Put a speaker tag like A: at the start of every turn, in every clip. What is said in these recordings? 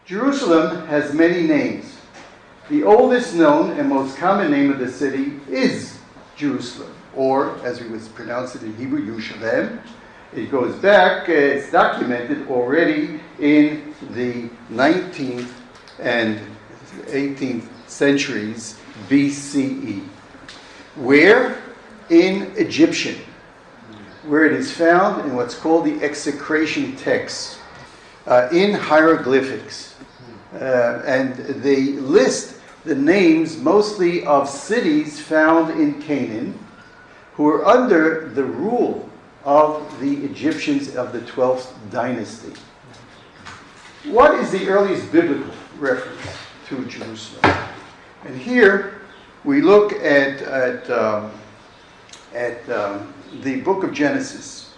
A: Jerusalem has many names. The oldest known and most common name of the city is Jerusalem, or as we would pronounce it in Hebrew, Yerushalayim. It goes back, it's documented already in the 19th and 18th centuries BCE. Where? In Egyptian, where it is found in what's called the execration texts, in hieroglyphics. And they list the names mostly of cities found in Canaan who were under the rule of the Egyptians of the 12th dynasty. What is the earliest biblical reference to Jerusalem? And here we look at the book of Genesis.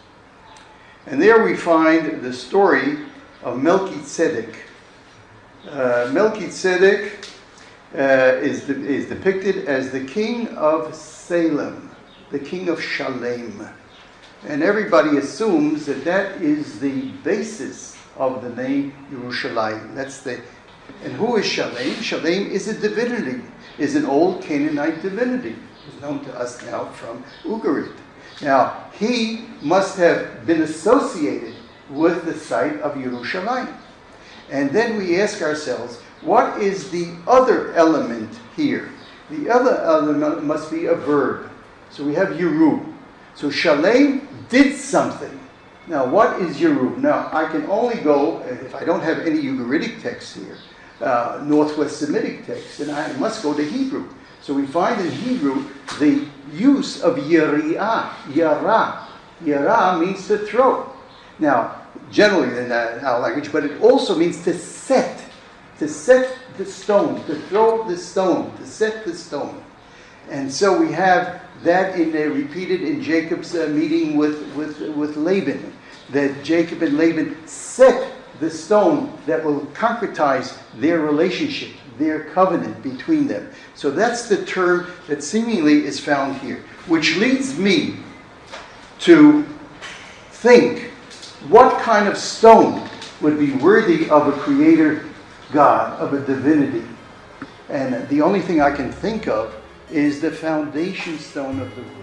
A: And there we find the story of Melchizedek. Melchizedek is depicted as the king of Salem, the king of Shalem. And everybody assumes that that is the basis of the name Yerushalayim. And who is Shalem? Shalem is a divinity, is an old Canaanite divinity. It's known to us now from Ugarit. Now, he must have been associated with the site of Yerushalayim. And then we ask ourselves, what is the other element here? The other element must be a verb. So we have Yeru. So Shalem did something. Now, what is Yeru? Now, I can only go, if I don't have any Ugaritic text here, Northwest Semitic text, then I must go to Hebrew. So we find in Hebrew the use of Yeri'ah, Yara. Yara means to throw. Now, generally in our language, but it also means to set the stone, to throw the stone, to set the stone. And so we have that repeated in Jacob's meeting with Laban, that Jacob and Laban set the stone that will concretize their relationship, their covenant between them. So that's the term that seemingly is found here, which leads me to think, what kind of stone would be worthy of a creator God, of a divinity? And the only thing I can think of is the foundation stone of the world.